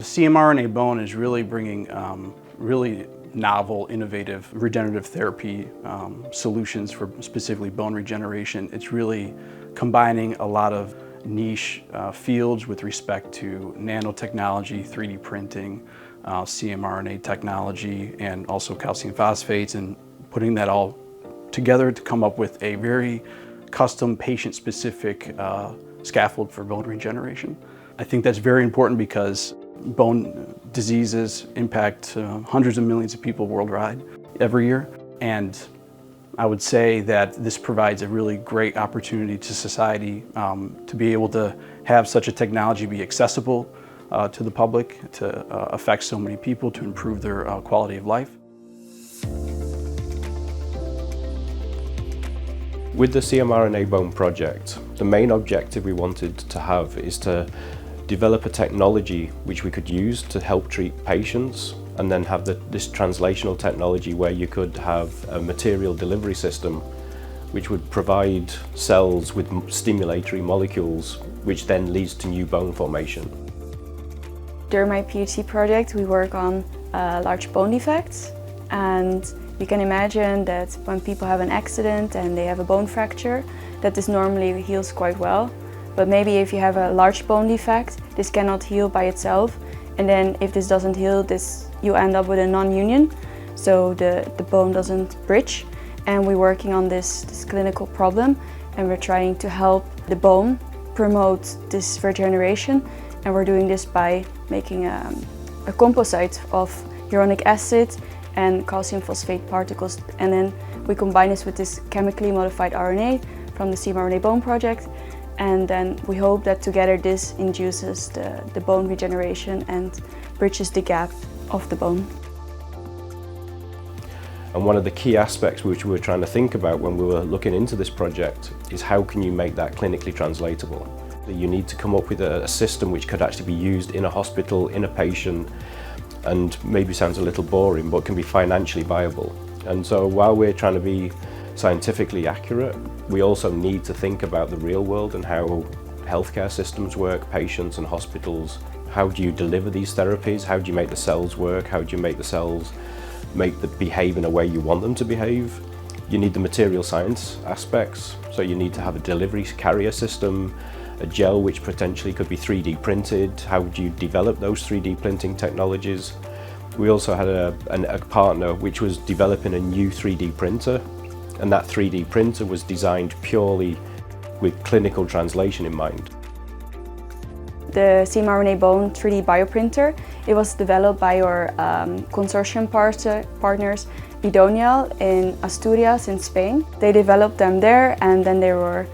The cmRNAbone is really bringing really novel, innovative regenerative therapy solutions for specifically bone regeneration. It's really combining a lot of niche fields with respect to nanotechnology, 3D printing, cmRNA technology, and also calcium phosphates, and putting that all together to come up with a very custom, patient-specific scaffold for bone regeneration. I think that's very important because bone diseases impact hundreds of millions of people worldwide every year. And I would say that this provides a really great opportunity to society to be able to have such a technology be accessible to the public, to affect so many people, to improve their quality of life. With the cmRNAbone project, the main objective we wanted to have is to develop a technology which we could use to help treat patients, and then have this translational technology where you could have a material delivery system which would provide cells with stimulatory molecules, which then leads to new bone formation. During my PhD project, we work on large bone defects, and you can imagine that when people have an accident and they have a bone fracture, that this normally heals quite well. But maybe if you have a large bone defect, this cannot heal by itself. And then if this doesn't heal, you end up with a non-union, so the bone doesn't bridge. And we're working on this clinical problem, and we're trying to help the bone promote this regeneration. And we're doing this by making a composite of hyaluronic acid and calcium phosphate particles. And then we combine this with this chemically modified RNA from the cmRNAbone project. And then we hope that together this induces the bone regeneration and bridges the gap of the bone. And one of the key aspects which we were trying to think about when we were looking into this project is how can you make that clinically translatable? You need to come up with a system which could actually be used in a hospital, in a patient, and maybe sounds a little boring, but can be financially viable. And so while we're trying to be scientifically accurate, we also need to think about the real world and how healthcare systems work, patients and hospitals. How do you deliver these therapies? How do you make the cells work? How do you make the cells behave in a way you want them to behave? You need the material science aspects, so you need to have a delivery carrier system, a gel which potentially could be 3D printed. How do you develop those 3D printing technologies? We also had a partner which was developing a new 3D printer, and that 3D printer was designed purely with clinical translation in mind. The cmRNAbone 3D bioprinter, it was developed by our consortium partners Idonial in Asturias in Spain. They developed them there, and then they were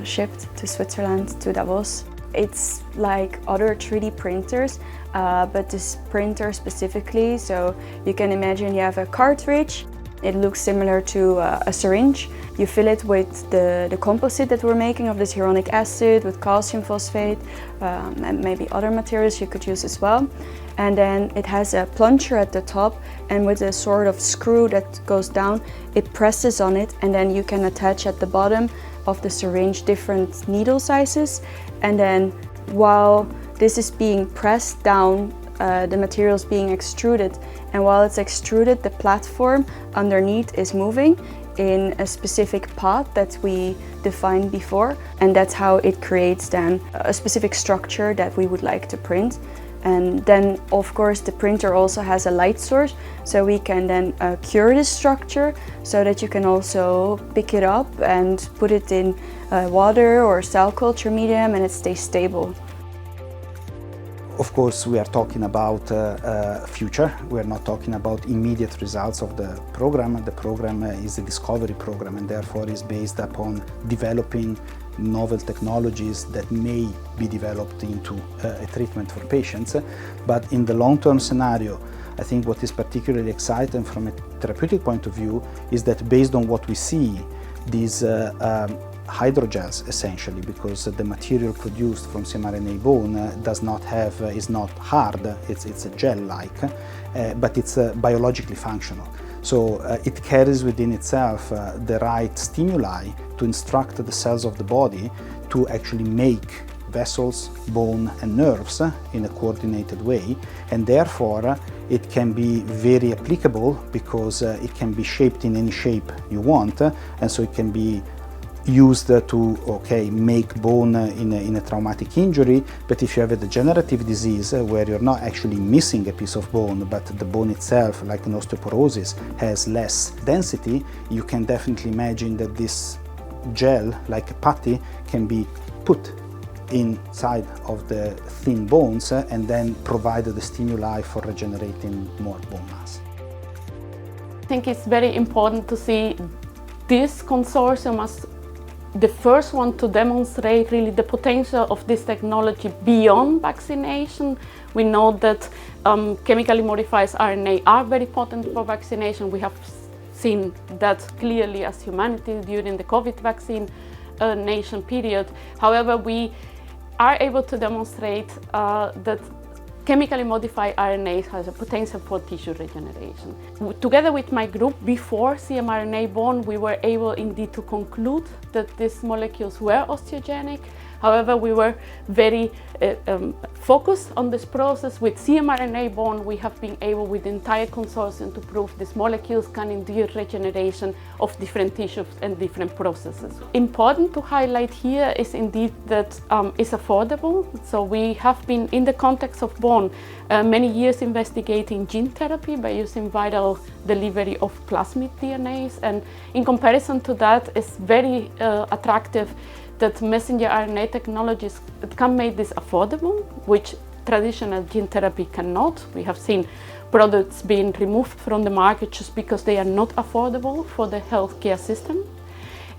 shipped to Switzerland, to Davos. It's like other 3D printers, but this printer specifically, so you can imagine you have a cartridge. It looks similar to a syringe. You fill it with the composite that we're making of this hyaluronic acid, with calcium phosphate, and maybe other materials you could use as well. And then it has a plunger at the top, and with a sort of screw that goes down, it presses on it, and then you can attach at the bottom of the syringe different needle sizes. And then while this is being pressed down, the material is being extruded, and while it's extruded, the platform underneath is moving in a specific path that we defined before, and that's how it creates then a specific structure that we would like to print. And then of course the printer also has a light source, so we can then cure this structure so that you can also pick it up and put it in water or cell culture medium, and it stays stable. Of course, we are talking about future. We are not talking about immediate results of the program. The program is a discovery program, and therefore is based upon developing novel technologies that may be developed into a treatment for patients. But in the long-term scenario, I think what is particularly exciting from a therapeutic point of view is that based on what we see, these hydrogels essentially, because the material produced from cmRNAbone is not hard, it's a gel-like, but it's biologically functional. So it carries within itself the right stimuli to instruct the cells of the body to actually make vessels, bone and nerves in a coordinated way, and therefore it can be very applicable because it can be shaped in any shape you want, and so it can be used to make bone in a traumatic injury. But if you have a degenerative disease where you're not actually missing a piece of bone, but the bone itself, like an osteoporosis, has less density, you can definitely imagine that this gel, like a putty, can be put inside of the thin bones and then provide the stimuli for regenerating more bone mass. I think it's very important to see this consortium as the first one to demonstrate really the potential of this technology beyond vaccination. We know that chemically modified RNA are very potent for vaccination. We have seen that clearly as humanity during the COVID vaccination period. However, we are able to demonstrate that chemically modified RNA has a potential for tissue regeneration. Together with my group, before cmRNAbone, we were able indeed to conclude that these molecules were osteogenic. However, we were very focused on this process. With cmRNAbone, we have been able, with the entire consortium, to prove these molecules can induce regeneration of different tissues and different processes. Important to highlight here is indeed that it's affordable. So we have been, in the context of bone, many years investigating gene therapy by using viral delivery of plasmid DNAs. And in comparison to that, it's very attractive that messenger RNA technologies can make this affordable, which traditional gene therapy cannot. We have seen products being removed from the market just because they are not affordable for the healthcare system.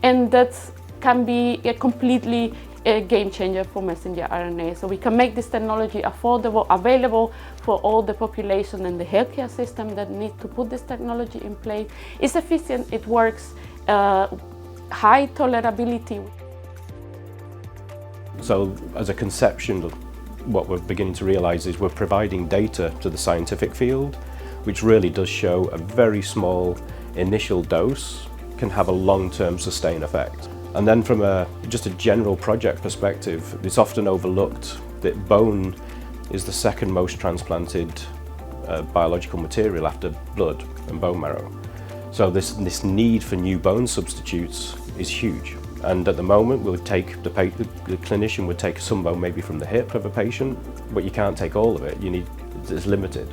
And that can be a completely game changer for messenger RNA. So we can make this technology affordable, available for all the population and the healthcare system that need to put this technology in place. It's efficient, it works, high tolerability. So as a conception, what we're beginning to realize is we're providing data to the scientific field, which really does show a very small initial dose can have a long-term sustained effect. And then from just a general project perspective, it's often overlooked that bone is the second most transplanted biological material after blood and bone marrow. So this need for new bone substitutes is huge. And at the moment, the clinician would take some bone maybe from the hip of a patient, but you can't take all of it. It's limited.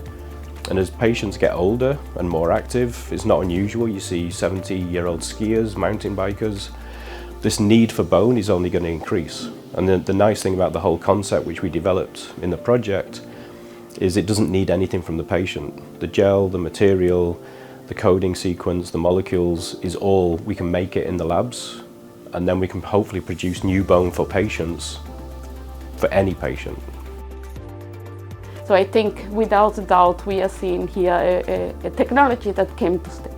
And as patients get older and more active, it's not unusual. You see 70-year-old skiers, mountain bikers. This need for bone is only going to increase. And the nice thing about the whole concept, which we developed in the project, is it doesn't need anything from the patient. The gel, the material, the coding sequence, the molecules is all, we can make it in the labs. And then we can hopefully produce new bone for patients, for any patient. So I think without a doubt we are seeing here a technology that came to stay.